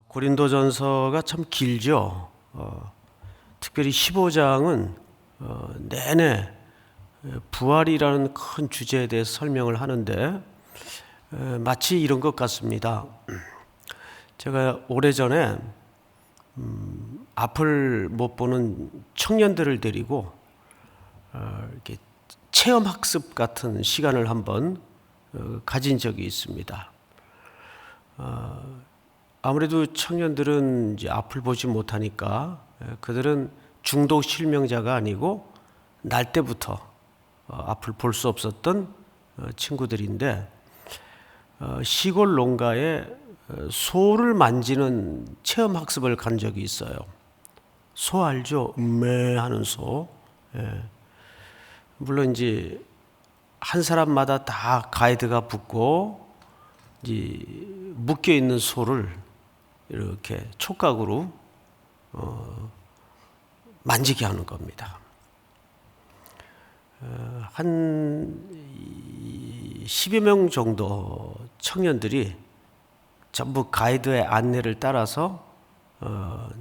고린도전서가 참 길죠. 특별히 15장은 내내 부활이라는 큰 주제에 대해서 설명을 하는데 마치 이런 것 같습니다. 제가 오래전에 앞을 못 보는 청년들을 데리고 이렇게 체험학습 같은 시간을 한번 가진 적이 있습니다. 아무래도 청년들은 이제 앞을 보지 못하니까 그들은 중도 실명자가 아니고 날 때부터 앞을 볼 수 없었던 친구들인데 시골 농가에 소를 만지는 체험 학습을 간 적이 있어요. 소 알죠? 하는 소. 물론 이제 한 사람마다 다 가이드가 붙고 이제 묶여 있는 소를 이렇게 촉각으로 만지게 하는 겁니다. 한 10여 명 정도 청년들이 전부 가이드의 안내를 따라서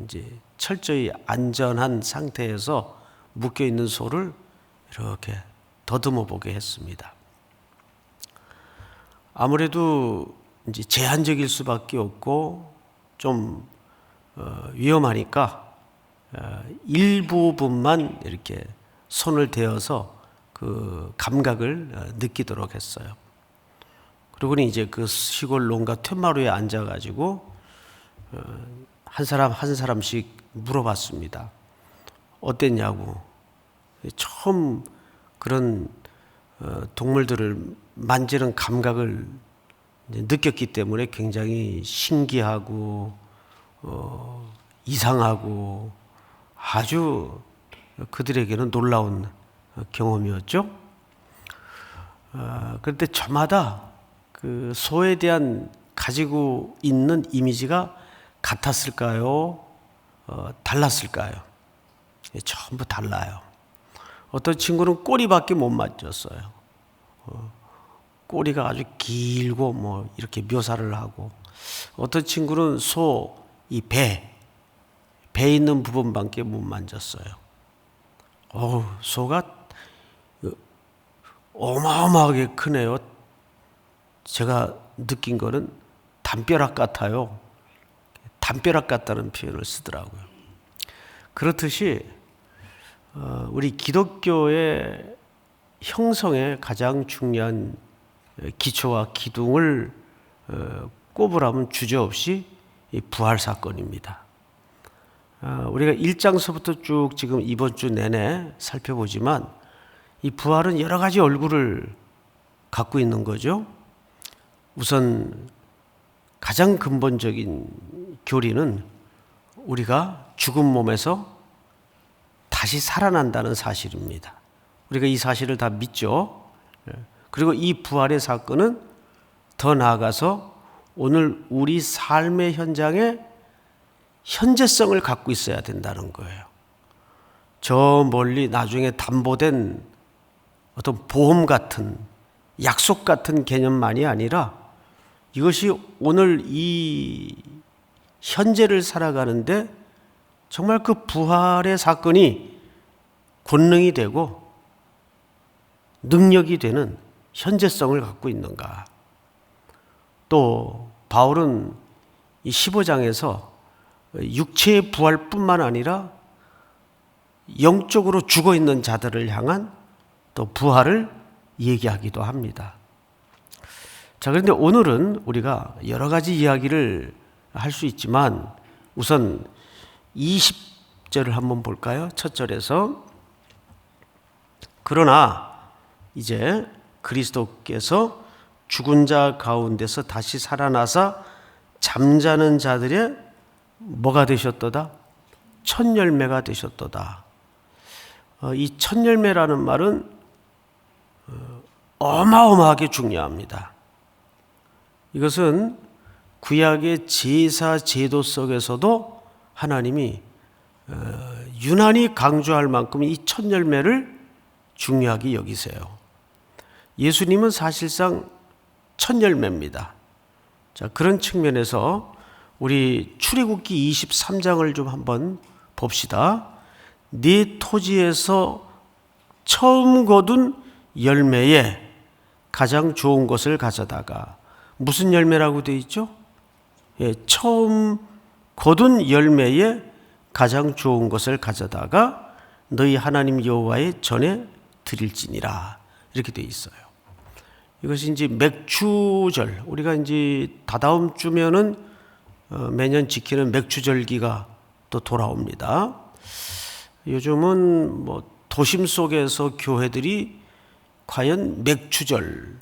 이제 철저히 안전한 상태에서 묶여 있는 소를 이렇게 더듬어 보게 했습니다. 아무래도 이제 제한적일 수밖에 없고 좀 위험하니까 일부분만 이렇게 손을 대어서 그 감각을 느끼도록 했어요. 그러고는 이제 그 시골 농가 툇마루에 앉아가지고 한 사람 한 사람씩 물어봤습니다. 어땠냐고. 처음 그런 동물들을 만지는 감각을 느꼈기 때문에 굉장히 신기하고 이상하고 아주 그들에게는 놀라운 경험이었죠. 그런데 저마다 그 소에 대한 가지고 있는 이미지가 같았을까요? 달랐을까요? 전부 달라요. 어떤 친구는 꼬리밖에 못 만졌어요. 꼬리가 아주 길고 뭐 이렇게 묘사를 하고, 어떤 친구는 소 이 배 있는 부분밖에 못 만졌어요. 소가 어마어마하게 크네요. 제가 느낀 거는 담벼락 같아요. 담벼락 같다는 표현을 쓰더라고요. 그렇듯이 우리 기독교의 형성에 가장 중요한 기초와 기둥을 꼽으라면 주저없이 이 부활 사건입니다. 우리가 1장서부터 쭉 지금 이번 주 내내 살펴보지만 이 부활은 여러 가지 얼굴을 갖고 있는 거죠. 우선 가장 근본적인 교리는 우리가 죽은 몸에서 다시 살아난다는 사실입니다. 우리가 이 사실을 다 믿죠. 그리고 이 부활의 사건은 더 나아가서 오늘 우리 삶의 현장에 현재성을 갖고 있어야 된다는 거예요. 저 멀리 나중에 담보된 어떤 보험 같은 약속 같은 개념만이 아니라 이것이 오늘 이 현재를 살아가는데 정말 그 부활의 사건이 권능이 되고 능력이 되는 현재성을 갖고 있는가. 또 바울은 이 15장에서 육체의 부활뿐만 아니라 영적으로 죽어있는 자들을 향한 또 부활을 얘기하기도 합니다. 자, 그런데 오늘은 우리가 여러 가지 이야기를 할 수 있지만 우선 20절을 한번 볼까요? 첫 절에서 그러나 이제 그리스도께서 죽은 자 가운데서 다시 살아나사 잠자는 자들의 뭐가 되셨도다? 첫 열매가 되셨도다. 이 첫 열매라는 말은 어마어마하게 중요합니다. 이것은 구약의 제사 제도 속에서도 하나님이 유난히 강조할 만큼 이 첫 열매를 중요하게 여기세요. 예수님은 사실상 첫 열매입니다. 자, 그런 측면에서 우리 출애굽기 23장을 좀 한번 봅시다. 네 토지에서 처음 거둔 열매에 가장 좋은 것을 가져다가, 무슨 열매라고 되어 있죠? 예, 처음 거둔 열매에 가장 좋은 것을 가져다가 너희 하나님 여호와의 전에 드릴지니라, 이렇게 되어 있어요. 이것이 이제 맥추절, 우리가 이제 다다음 주면은 매년 지키는 맥추절기가 또 돌아옵니다. 요즘은 뭐 도심 속에서 교회들이 과연 맥추절,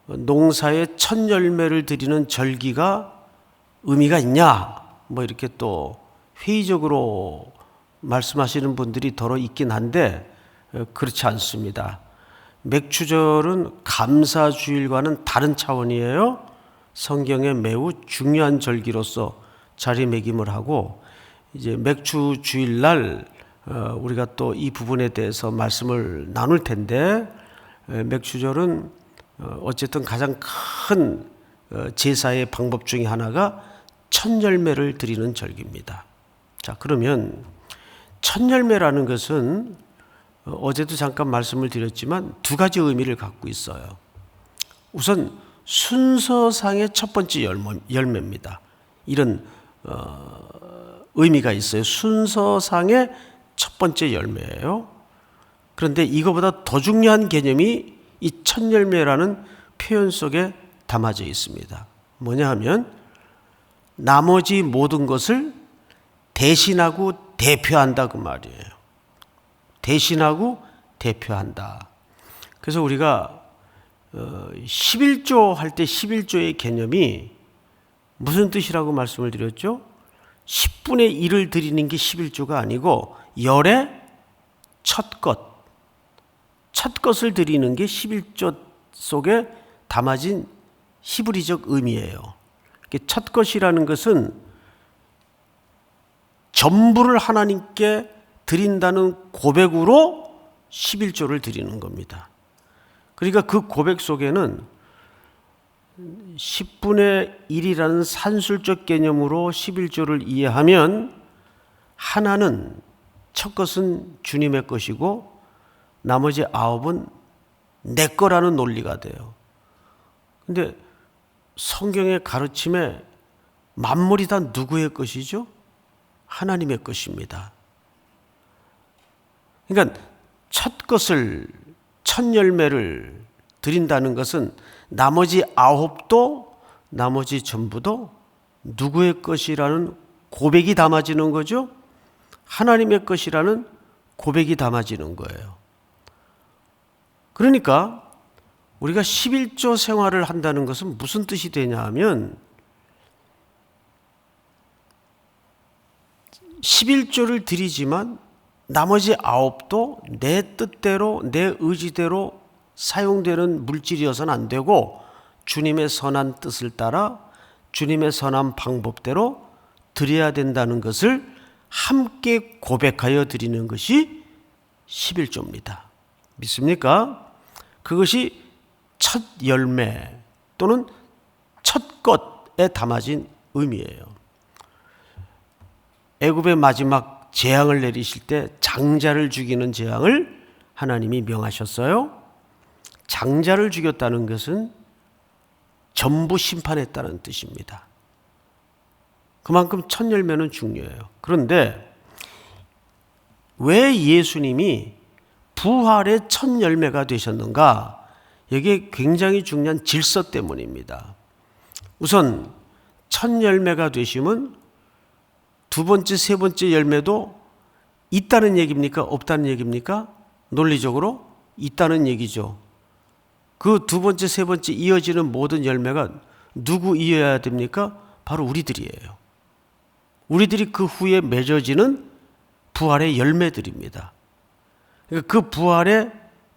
농사의 첫 열매를 드리는 절기가 의미가 있냐, 뭐 이렇게 또 회의적으로 말씀하시는 분들이 더러 있긴 한데 그렇지 않습니다. 맥추절은 감사주일과는 다른 차원이에요. 성경에 매우 중요한 절기로서 자리매김을 하고, 이제 맥추주일날 우리가 또 이 부분에 대해서 말씀을 나눌 텐데, 맥추절은 어쨌든 가장 큰 제사의 방법 중에 하나가 첫 열매를 드리는 절기입니다. 자, 그러면 첫 열매라는 것은 어제도 잠깐 말씀을 드렸지만 두 가지 의미를 갖고 있어요. 우선 순서상의 첫 번째 열매입니다. 이런 의미가 있어요. 순서상의 첫 번째 열매예요. 그런데 이거보다 더 중요한 개념이 이 첫 열매라는 표현 속에 담아져 있습니다. 뭐냐 하면 나머지 모든 것을 대신하고 대표한다, 그 말이에요. 대신하고 대표한다. 그래서 우리가 11조 할 때 11조의 개념이 무슨 뜻이라고 말씀을 드렸죠? 10분의 1을 드리는 게 11조가 아니고 열의 첫 것을 드리는 게 11조 속에 담아진 히브리적 의미예요. 첫 것이라는 것은 전부를 하나님께 드린다는 고백으로 11조를 드리는 겁니다. 그러니까 그 고백 속에는 10분의 1이라는 산술적 개념으로 11조를 이해하면 하나는, 첫 것은 주님의 것이고 나머지 9은 내 거라는 논리가 돼요. 근데 성경의 가르침에 만물이 다 누구의 것이죠? 하나님의 것입니다. 그러니까 첫 열매를 드린다는 것은 나머지 9도, 나머지 전부도 누구의 것이라는 고백이 담아지는 거죠. 하나님의 것이라는 고백이 담아지는 거예요. 그러니까 우리가 11조 생활을 한다는 것은 무슨 뜻이 되냐 하면 11조를 드리지만 나머지 9도 내 뜻대로, 내 의지대로 사용되는 물질이어서는 안 되고 주님의 선한 뜻을 따라 주님의 선한 방법대로 드려야 된다는 것을 함께 고백하여 드리는 것이 11조입니다. 믿습니까? 그것이 첫 열매 또는 첫 것에 담아진 의미예요. 애굽의 마지막 재앙을 내리실 때 장자를 죽이는 재앙을 하나님이 명하셨어요. 장자를 죽였다는 것은 전부 심판했다는 뜻입니다. 그만큼 첫 열매는 중요해요. 그런데 왜 예수님이 부활의 첫 열매가 되셨는가? 여기에 굉장히 중요한 질서 때문입니다. 우선 첫 열매가 되시면 두 번째, 세 번째 열매도 있다는 얘기입니까? 없다는 얘기입니까? 논리적으로 있다는 얘기죠. 그 두 번째, 세 번째 이어지는 모든 열매가 누구 이어야 됩니까? 바로 우리들이에요. 우리들이 그 후에 맺어지는 부활의 열매들입니다. 그러니까 그 부활의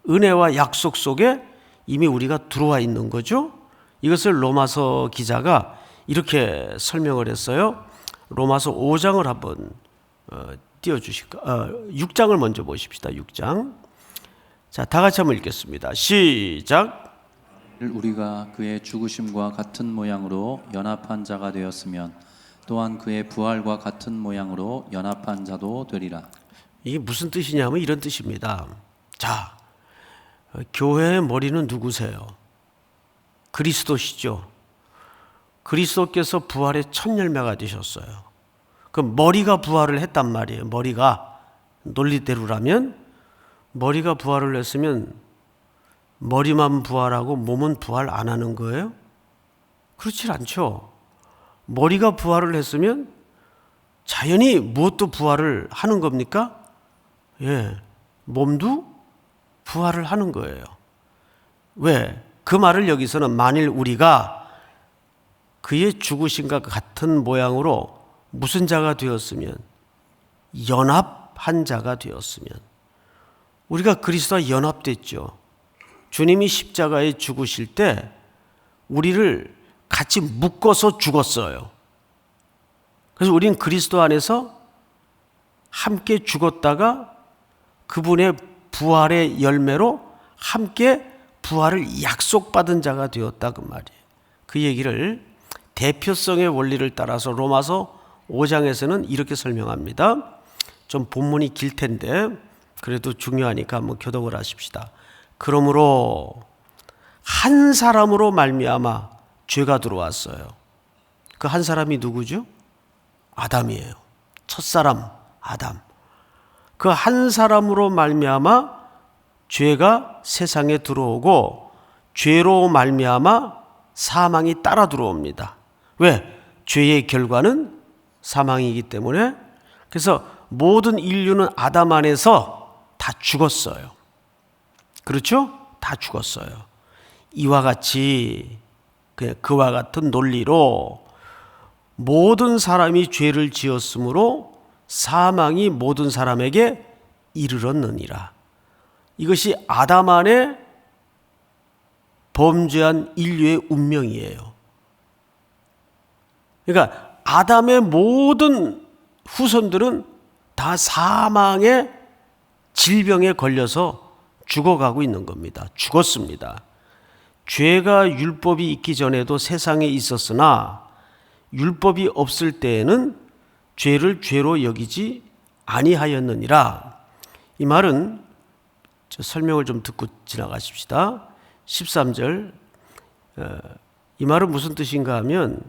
은혜와 약속 속에 이미 우리가 들어와 있는 거죠. 이것을 로마서 기자가 이렇게 설명을 했어요. 로마서 5장을 한번 띄워주실까? 6장을 먼저 보십시다. 6장. 자, 다 같이 한번 읽겠습니다. 시작. 우리가 그의 죽으심과 같은 모양으로 연합한 자가 되었으면 또한 그의 부활과 같은 모양으로 연합한 자도 되리라. 이게 무슨 뜻이냐면 이런 뜻입니다. 자, 교회의 머리는 누구세요? 그리스도시죠. 그리스도께서 부활의 첫 열매가 되셨어요. 그럼 머리가 부활을 했단 말이에요. 머리가 논리대로라면 머리가 부활을 했으면 머리만 부활하고 몸은 부활 안 하는 거예요? 그렇지 않죠. 머리가 부활을 했으면 자연히 무엇도 부활을 하는 겁니까? 예, 몸도 부활을 하는 거예요. 왜? 그 말을 여기서는 만일 우리가 그의 죽으심과 같은 모양으로 무슨 자가 되었으면, 연합한 자가 되었으면, 우리가 그리스도와 연합됐죠. 주님이 십자가에 죽으실 때 우리를 같이 묶어서 죽었어요. 그래서 우리는 그리스도 안에서 함께 죽었다가 그분의 부활의 열매로 함께 부활을 약속받은 자가 되었다 그 말이에요. 그 얘기를 대표성의 원리를 따라서 로마서 5장에서는 이렇게 설명합니다. 좀 본문이 길 텐데 그래도 중요하니까 한번 교독을 하십시다. 그러므로 한 사람으로 말미암아 죄가 들어왔어요. 그 한 사람이 누구죠? 아담이에요. 첫사람 아담. 그 한 사람으로 말미암아 죄가 세상에 들어오고 죄로 말미암아 사망이 따라 들어옵니다. 왜? 죄의 결과는 사망이기 때문에. 그래서 모든 인류는 아담 안에서 다 죽었어요. 그렇죠? 다 죽었어요. 이와 같이 그와 같은 논리로 모든 사람이 죄를 지었으므로 사망이 모든 사람에게 이르렀느니라. 이것이 아담 안에 범죄한 인류의 운명이에요. 그러니까 아담의 모든 후손들은 다 사망의 질병에 걸려서 죽어가고 있는 겁니다. 죽었습니다. 죄가 율법이 있기 전에도 세상에 있었으나 율법이 없을 때에는 죄를 죄로 여기지 아니하였느니라. 이 말은 설명을 좀 듣고 지나가십시다. 13절, 이 말은 무슨 뜻인가 하면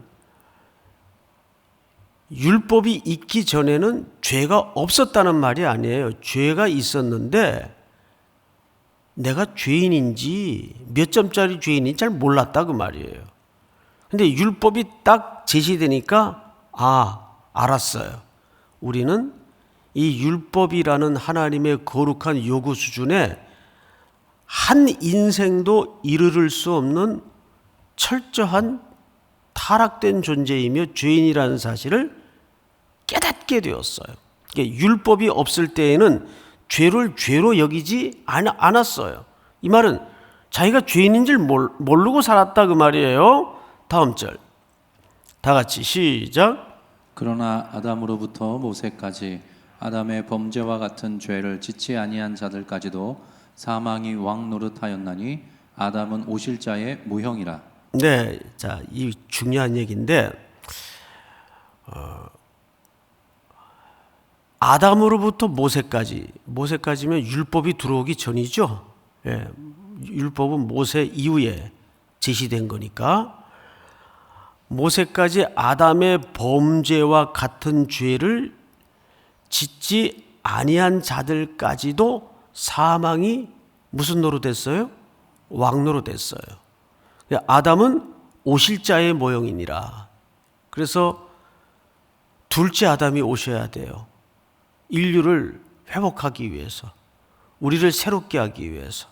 율법이 있기 전에는 죄가 없었다는 말이 아니에요. 죄가 있었는데 내가 죄인인지 몇 점짜리 죄인인지 잘 몰랐다 그 말이에요. 근데 율법이 딱 제시되니까 알았어요. 우리는 이 율법이라는 하나님의 거룩한 요구 수준에 한 인생도 이르를 수 없는 철저한 타락된 존재이며 죄인이라는 사실을 깨닫게 되었어요. 그러니까 율법이 없을 때에는 죄를 죄로 여기지 않았어요. 이 말은 자기가 죄인인 줄 모르고 살았다 그 말이에요. 다음 절 다 같이 시작. 그러나 아담으로부터 모세까지 아담의 범죄와 같은 죄를 짓지 아니한 자들까지도 사망이 왕 노릇하였나니 아담은 오실 자의 모형이라. 네, 자, 이 중요한 얘기인데 아담으로부터 모세까지면 율법이 들어오기 전이죠. 예, 율법은 모세 이후에 제시된 거니까 모세까지 아담의 범죄와 같은 죄를 짓지 아니한 자들까지도 사망이 무슨 노릇했어요? 왕 노릇했어요. 아담은 오실 자의 모형이니라. 그래서 둘째 아담이 오셔야 돼요. 인류를 회복하기 위해서, 우리를 새롭게 하기 위해서.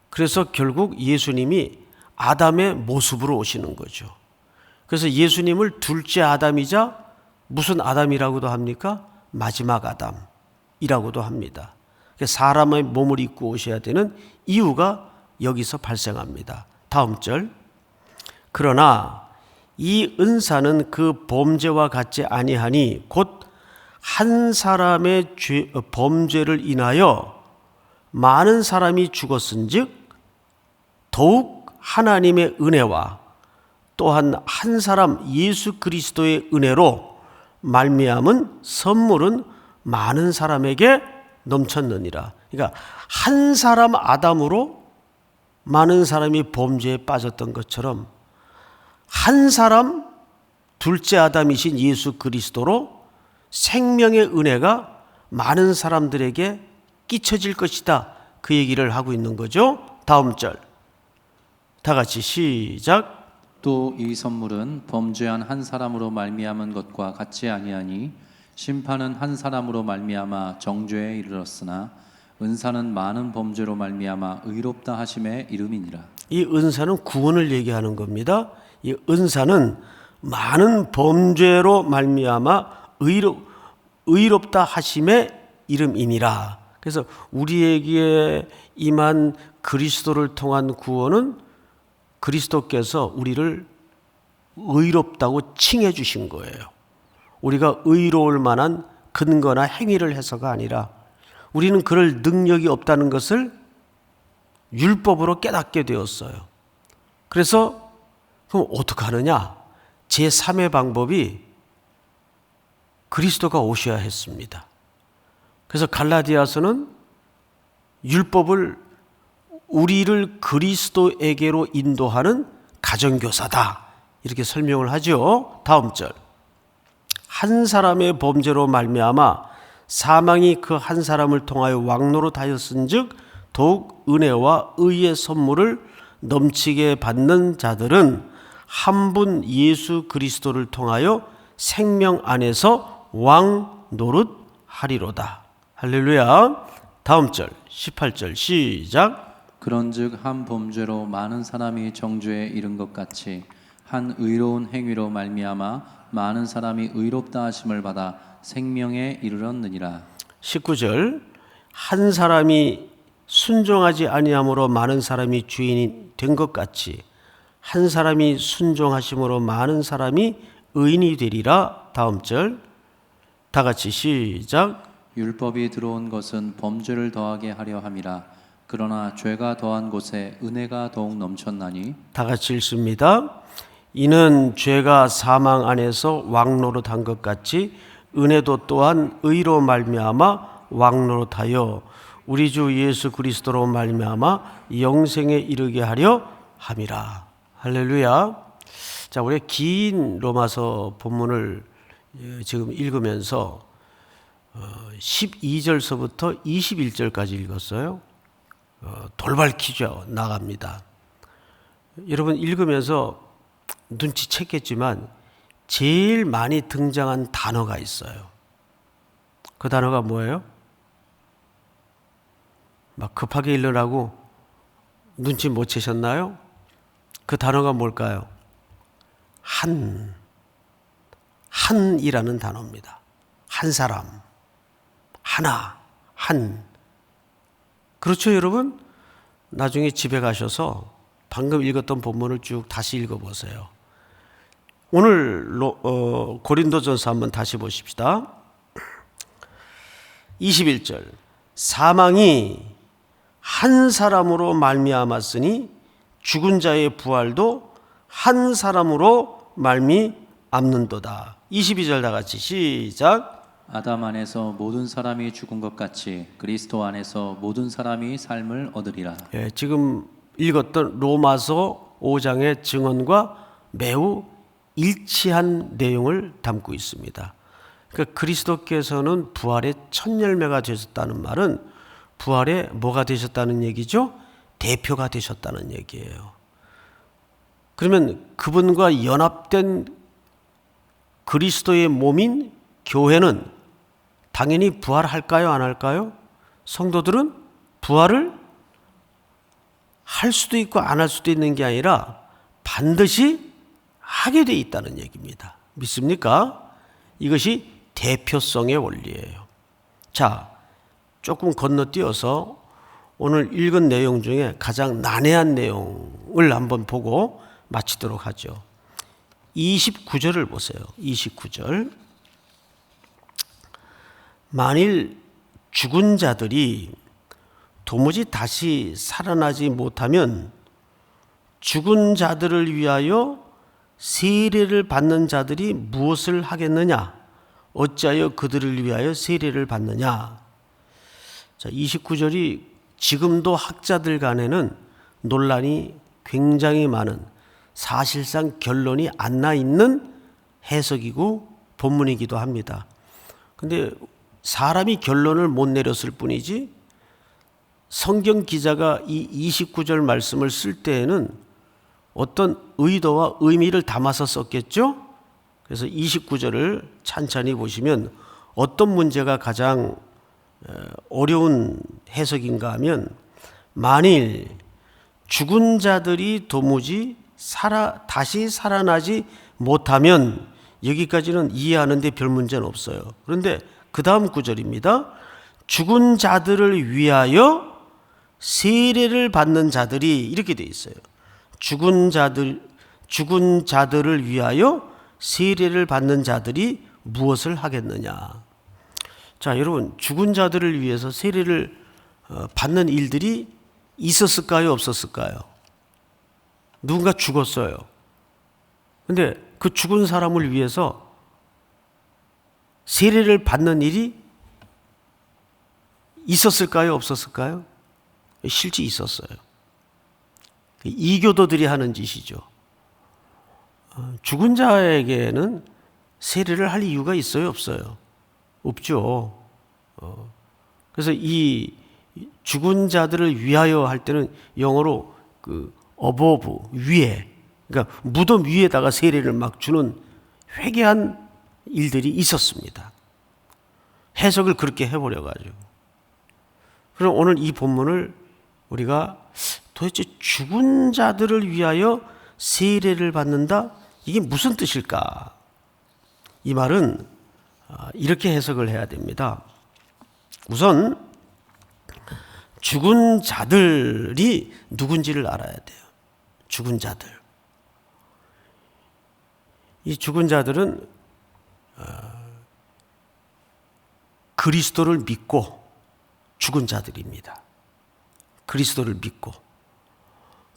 그래서 결국 예수님이 아담의 모습으로 오시는 거죠. 그래서 예수님을 둘째 아담이자 무슨 아담이라고도 합니까? 마지막 아담이라고도 합니다. 사람의 몸을 입고 오셔야 되는 이유가 여기서 발생합니다. 다음 절. 그러나 이 은사는 그 범죄와 같지 아니하니 곧 한 사람의 범죄를 인하여 많은 사람이 죽었은즉 더욱 하나님의 은혜와 또한 한 사람 예수 그리스도의 은혜로 말미암은 선물은 많은 사람에게 넘쳤느니라. 그러니까 한 사람 아담으로 많은 사람이 범죄에 빠졌던 것처럼 한 사람 둘째 아담이신 예수 그리스도로 생명의 은혜가 많은 사람들에게 끼쳐질 것이다. 그 얘기를 하고 있는 거죠. 다음 절 다 같이 시작. 또 이 선물은 범죄한 한 사람으로 말미암은 것과 같지 아니하니 심판은 한 사람으로 말미암아 정죄에 이르렀으나 은사는 많은 범죄로 말미암아 의롭다 하심에 이름이니라. 이 은사는 구원을 얘기하는 겁니다. 이 은사는 많은 범죄로 말미암아 의롭다 하심의 이름이니라. 그래서 우리에게 임한 그리스도를 통한 구원은 그리스도께서 우리를 의롭다고 칭해 주신 거예요. 우리가 의로울 만한 근거나 행위를 해서가 아니라 우리는 그럴 능력이 없다는 것을 율법으로 깨닫게 되었어요. 그래서 그럼 어떻게 하느냐? 제3의 방법이 그리스도가 오셔야 했습니다. 그래서 갈라디아서는 율법을 우리를 그리스도에게로 인도하는 가정교사다. 이렇게 설명을 하죠. 다음 절. 한 사람의 범죄로 말미암아 사망이 그 한 사람을 통하여 왕노릇하였은즉 더욱 은혜와 의의 선물을 넘치게 받는 자들은 한 분 예수 그리스도를 통하여 생명 안에서 왕노릇하리로다. 할렐루야. 다음 절 18절 시작. 그런즉 한 범죄로 많은 사람이 정죄에 이른 것 같이 한 의로운 행위로 말미암아 많은 사람이 의롭다 하심을 받아 생명에 이르렀느니라. 19절 한 사람이 순종하지 아니함으로 많은 사람이 주인이 된 것 같이 한 사람이 순종하심으로 많은 사람이 의인이 되리라. 다음 절 다 같이 시작. 율법이 들어온 것은 범죄를 더하게 하려 함이라. 그러나 죄가 더한 곳에 은혜가 더욱 넘쳤나니. 다 같이 읽습니다. 이는 죄가 사망 안에서 왕노릇한 것 같이 은혜도 또한 의로 말미암아 왕노릇하여 우리 주 예수 그리스도로 말미암아 영생에 이르게 하려 함이라. 할렐루야. 자, 우리 긴 로마서 본문을 지금 읽으면서 12절서부터 21절까지 읽었어요. 돌발 퀴즈 나갑니다. 여러분 읽으면서 눈치챘겠지만 제일 많이 등장한 단어가 있어요. 그 단어가 뭐예요? 막 급하게 읽으라고 눈치 못 채셨나요? 그 단어가 뭘까요? 한이라는 단어입니다. 한 사람, 하나, 한. 그렇죠, 여러분? 나중에 집에 가셔서 방금 읽었던 본문을 쭉 다시 읽어보세요. 오늘 고린도전서 한번 다시 보십시다. 21절 사망이 한 사람으로 말미암았으니 죽은 자의 부활도 한 사람으로 말미암는도다. 22절 다 같이 시작. 아담 안에서 모든 사람이 죽은 것 같이 그리스도 안에서 모든 사람이 삶을 얻으리라. 예, 지금 읽었던 로마서 5장의 증언과 매우 일치한 내용을 담고 있습니다. 그러니까 그리스도께서는 부활의 첫 열매가 되셨다는 말은 부활의 뭐가 되셨다는 얘기죠? 대표가 되셨다는 얘기예요. 그러면 그분과 연합된 그리스도의 몸인 교회는 당연히 부활할까요? 안 할까요? 성도들은 부활을 할 수도 있고 안 할 수도 있는 게 아니라 반드시 하게 돼 있다는 얘기입니다. 믿습니까? 이것이 대표성의 원리예요. 자, 조금 건너뛰어서 오늘 읽은 내용 중에 가장 난해한 내용을 한번 보고 마치도록 하죠. 29절을 보세요. 29절. 만일 죽은 자들이 도무지 다시 살아나지 못하면 죽은 자들을 위하여 세례를 받는 자들이 무엇을 하겠느냐? 어찌하여 그들을 위하여 세례를 받느냐? 자, 29절이 지금도 학자들 간에는 논란이 굉장히 많은, 사실상 결론이 안 나 있는 해석이고 본문이기도 합니다. 근데 사람이 결론을 못 내렸을 뿐이지 성경 기자가 이 29절 말씀을 쓸 때에는 어떤 의도와 의미를 담아서 썼겠죠? 그래서 29절을 찬찬히 보시면 어떤 문제가 가장 어려운 해석인가 하면, 만일 죽은 자들이 도무지 다시 살아나지 못하면 여기까지는 이해하는데 별 문제는 없어요. 그런데 그 다음 구절입니다. 죽은 자들을 위하여 세례를 받는 자들이, 이렇게 돼 있어요. 죽은 자들을 위하여 세례를 받는 자들이 무엇을 하겠느냐? 자, 여러분, 죽은 자들을 위해서 세례를 받는 일들이 있었을까요? 없었을까요? 누군가 죽었어요. 근데 그 죽은 사람을 위해서 세례를 받는 일이 있었을까요? 없었을까요? 실제 있었어요. 이교도들이 하는 짓이죠. 죽은 자에게는 세례를 할 이유가 있어요? 없어요? 없죠. 그래서 이 죽은 자들을 위하여 할 때는 영어로 above, 위에, 그러니까 무덤 위에다가 세례를 막 주는 회개한 일들이 있었습니다. 해석을 그렇게 해버려가지고. 그럼 오늘 이 본문을 우리가 도대체 죽은 자들을 위하여 세례를 받는다? 이게 무슨 뜻일까? 이 말은 이렇게 해석을 해야 됩니다. 우선 죽은 자들이 누군지를 알아야 돼요. 죽은 자들. 이 죽은 자들은 그리스도를 믿고 죽은 자들입니다. 그리스도를 믿고.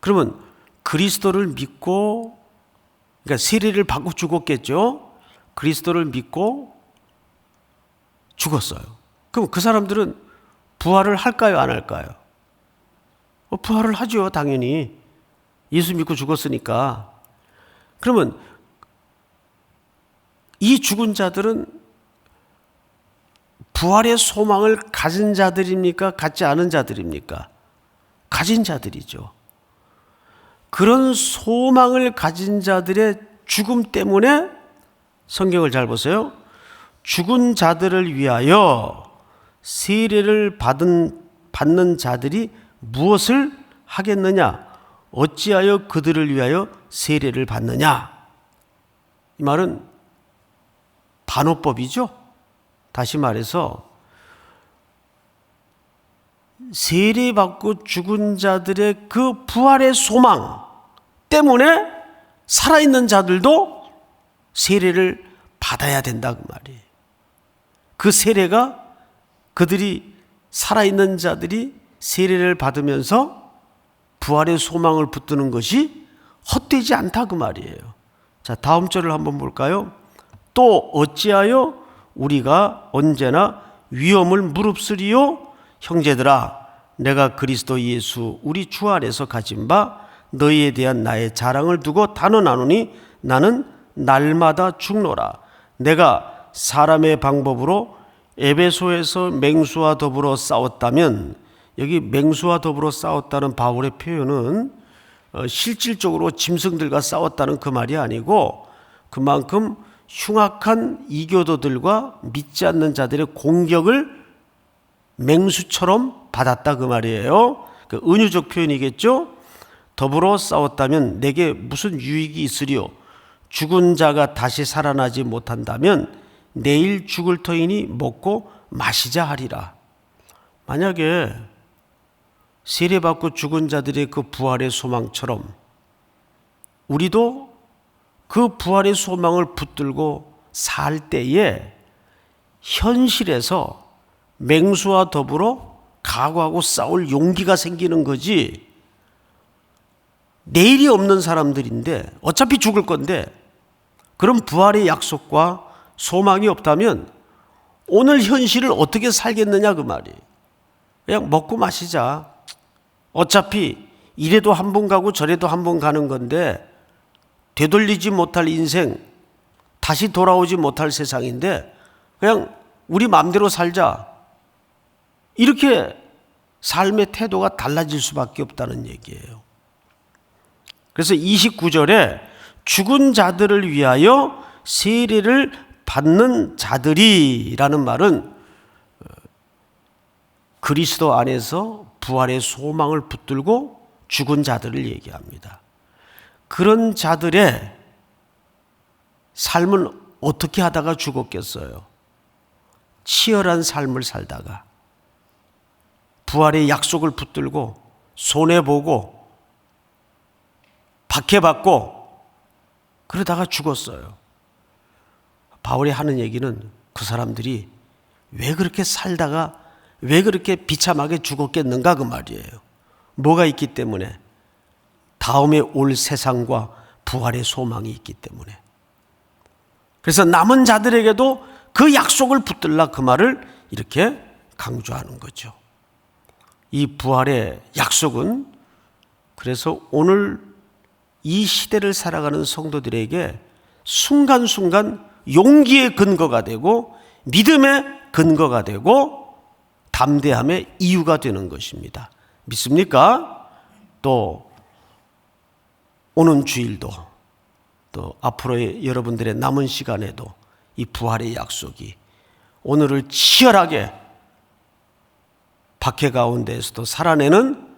그러면 그리스도를 믿고, 그러니까 세례를 받고 죽었겠죠. 그리스도를 믿고 죽었어요. 그럼 그 사람들은 부활을 할까요, 안 할까요? 부활을 하죠, 당연히. 예수 믿고 죽었으니까. 그러면 이 죽은 자들은 부활의 소망을 가진 자들입니까? 갖지 않은 자들입니까? 가진 자들이죠. 그런 소망을 가진 자들의 죽음 때문에 성경을 잘 보세요. 죽은 자들을 위하여 세례를 받는 자들이 무엇을 하겠느냐? 어찌하여 그들을 위하여 세례를 받느냐? 이 말은 반어법이죠. 다시 말해서 세례받고 죽은 자들의 그 부활의 소망 때문에 살아있는 자들도 세례를 받아야 된다, 그 말이에요. 그 세례가, 그들이 살아있는 자들이 세례를 받으면서 부활의 소망을 붙드는 것이 헛되지 않다, 그 말이에요. 자, 다음 절을 한번 볼까요? 또 어찌하여 우리가 언제나 위험을 무릅쓰리요? 형제들아, 내가 그리스도 예수 우리 주 안에서 가진 바 너희에 대한 나의 자랑을 두고 단언하노니 나는 날마다 죽노라. 내가 사람의 방법으로 에베소에서 맹수와 더불어 싸웠다면, 여기 맹수와 더불어 싸웠다는 바울의 표현은 실질적으로 짐승들과 싸웠다는 그 말이 아니고, 그만큼 흉악한 이교도들과 믿지 않는 자들의 공격을 맹수처럼 받았다, 그 말이에요. 그 은유적 표현이겠죠. 더불어 싸웠다면 내게 무슨 유익이 있으리요? 죽은 자가 다시 살아나지 못한다면 내일 죽을 터이니 먹고 마시자 하리라. 만약에 세례받고 죽은 자들의 그 부활의 소망처럼 우리도 그 부활의 소망을 붙들고 살 때에 현실에서 맹수와 더불어 각오하고 싸울 용기가 생기는 거지, 내일이 없는 사람들인데 어차피 죽을 건데 그런 부활의 약속과 소망이 없다면 오늘 현실을 어떻게 살겠느냐 그 말이에요. 그냥 먹고 마시자. 어차피 이래도 한 번 가고 저래도 한 번 가는 건데 되돌리지 못할 인생, 다시 돌아오지 못할 세상인데 그냥 우리 마음대로 살자. 이렇게 삶의 태도가 달라질 수밖에 없다는 얘기예요. 그래서 29절에 죽은 자들을 위하여 세례를 받는 자들이라는 말은 그리스도 안에서 부활의 소망을 붙들고 죽은 자들을 얘기합니다. 그런 자들의 삶은 어떻게 하다가 죽었겠어요? 치열한 삶을 살다가 부활의 약속을 붙들고 손해보고 박해받고 그러다가 죽었어요. 바울이 하는 얘기는 그 사람들이 왜 그렇게 살다가 왜 그렇게 비참하게 죽었겠는가 그 말이에요. 뭐가 있기 때문에? 다음에 올 세상과 부활의 소망이 있기 때문에. 그래서 남은 자들에게도 그 약속을 붙들라 그 말을 이렇게 강조하는 거죠. 이 부활의 약속은 그래서 오늘 이 시대를 살아가는 성도들에게 순간순간 용기의 근거가 되고 믿음의 근거가 되고 담대함의 이유가 되는 것입니다. 믿습니까? 또 오는 주일도 또 앞으로의 여러분들의 남은 시간에도 이 부활의 약속이 오늘을 치열하게 박해 가운데에서도 살아내는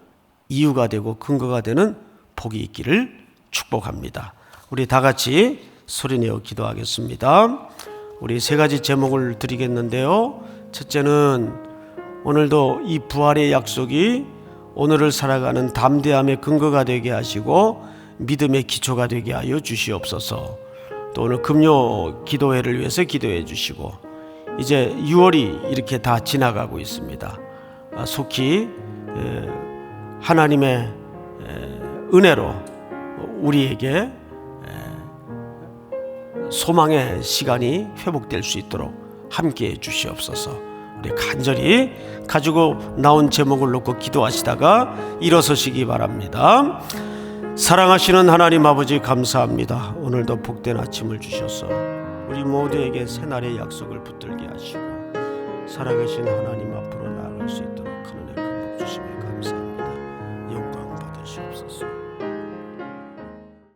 이유가 되고 근거가 되는 복이 있기를 축복합니다. 우리 다 같이 소리내어 기도하겠습니다. 우리 세 가지 제목을 드리겠는데요. 첫째는 오늘도 이 부활의 약속이 오늘을 살아가는 담대함의 근거가 되게 하시고 믿음의 기초가 되게 하여 주시옵소서. 또 오늘 금요 기도회를 위해서 기도해 주시고 이제 6월이 이렇게 다 지나가고 있습니다. 속히 하나님의 은혜로 우리에게 소망의 시간이 회복될 수 있도록 함께해 주시옵소서. 우리 간절히 가지고 나온 제목을 놓고 기도하시다가 일어서시기 바랍니다. 사랑하시는 하나님 아버지 감사합니다. 오늘도 복된 아침을 주셔서 우리 모두에게 새날의 약속을 붙들게 하시고 살아계신 하나님 앞으로 나아갈 수 있도록